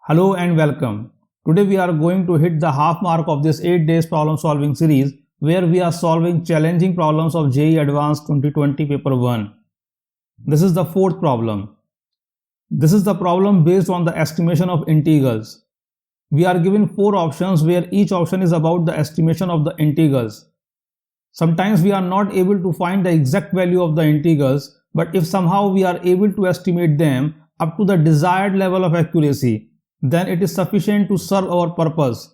Hello and welcome. Today we are going to hit the half mark of this 8 days problem solving series where we are solving challenging problems of JEE Advanced 2020 paper 1. This is the fourth problem. This is the problem based on the estimation of integrals. We are given 4 options where each option is about the estimation of the integrals. Sometimes we are not able to find the exact value of the integrals, but if somehow we are able to estimate them up to the desired level of accuracy, then it is sufficient to serve our purpose.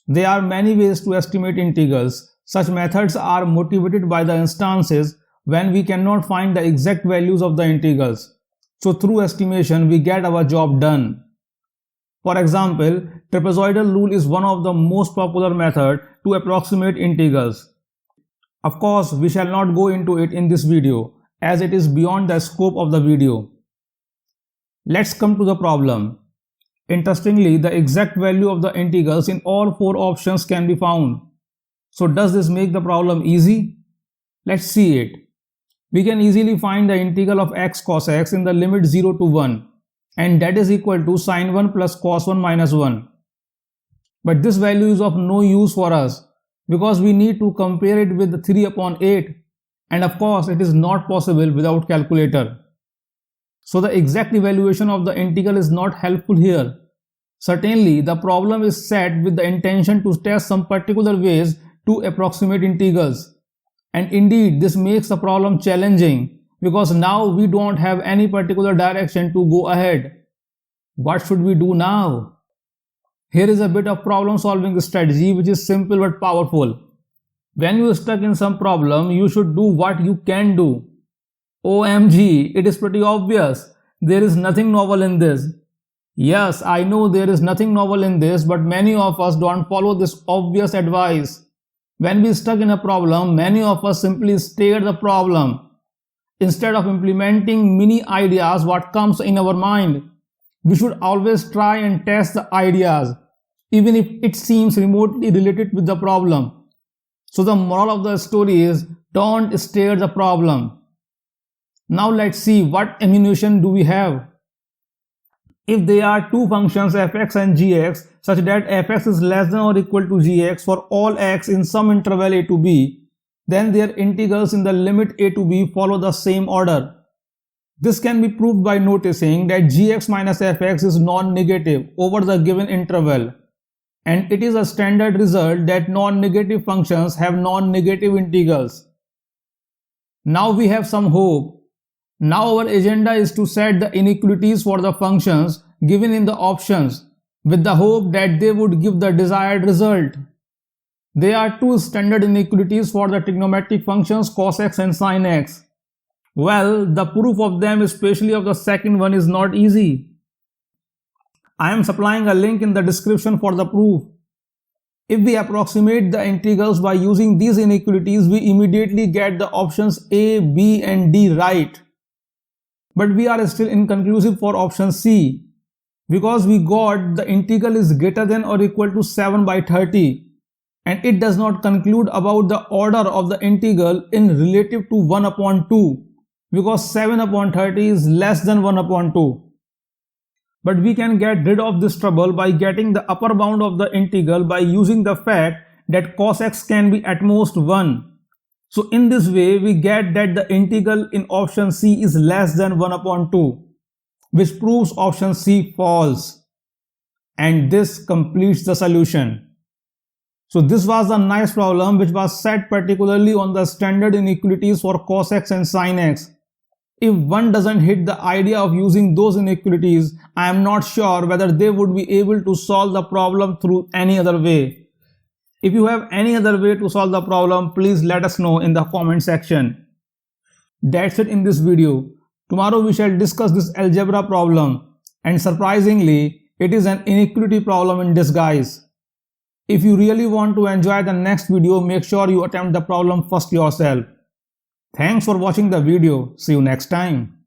There are many ways to estimate integrals. Such methods are motivated by the instances when we cannot find the exact values of the integrals. So through estimation, we get our job done. For example, trapezoidal rule is one of the most popular methods to approximate integrals. Of course, we shall not go into it in this video as it is beyond the scope of the video. Let's come to the problem. Interestingly, the exact value of the integrals in all 4 options can be found. So does this make the problem easy? Let's see it. We can easily find the integral of x cos x in the limit 0 to 1, and that is equal to sin 1 plus cos 1 minus 1. But this value is of no use for us because we need to compare it with the 3 upon 8, and of course it is not possible without calculator. So the exact evaluation of the integral is not helpful here. Certainly, the problem is set with the intention to test some particular ways to approximate integrals. And indeed, this makes the problem challenging because now we don't have any particular direction to go ahead. What should we do now? Here is a bit of problem solving strategy which is simple but powerful. When you are stuck in some problem, you should do what you can do. OMG, it is pretty obvious. There is nothing novel in this. Yes, I know there is nothing novel in this, but many of us don't follow this obvious advice. When we are stuck in a problem, many of us simply stare the problem. Instead of implementing many ideas what comes in our mind, we should always try and test the ideas, even if it seems remotely related with the problem. So the moral of the story is, don't stare the problem. Now let's see what ammunition do we have. If there are 2 functions fx and gx such that fx is less than or equal to gx for all x in some interval a to b, then their integrals in the limit a to b follow the same order. This can be proved by noticing that gx minus fx is non-negative over the given interval, and it is a standard result that non-negative functions have non-negative integrals. Now we have some hope. Now our agenda is to set the inequalities for the functions given in the options with the hope that they would give the desired result. There are 2 standard inequalities for the trigonometric functions cos x and sin x. Well, the proof of them, especially of the second one, is not easy. I am supplying a link in the description for the proof. If we approximate the integrals by using these inequalities, we immediately get the options A, B and D right. But we are still inconclusive for option C because we got the integral is greater than or equal to 7 by 30 and it does not conclude about the order of the integral in relative to 1 upon 2 because 7 upon 30 is less than 1 upon 2. But we can get rid of this trouble by getting the upper bound of the integral by using the fact that cos x can be at most 1. So in this way, we get that the integral in option C is less than 1 upon 2, which proves option C false. And this completes the solution. So this was a nice problem which was set particularly on the standard inequalities for cos x and sin x. If one doesn't hit the idea of using those inequalities, I am not sure whether they would be able to solve the problem through any other way. If you have any other way to solve the problem, please let us know in the comment section. That's it in this video. Tomorrow we shall discuss this algebra problem, and surprisingly, it is an inequality problem in disguise. If you really want to enjoy the next video, make sure you attempt the problem first yourself. Thanks for watching the video. See you next time.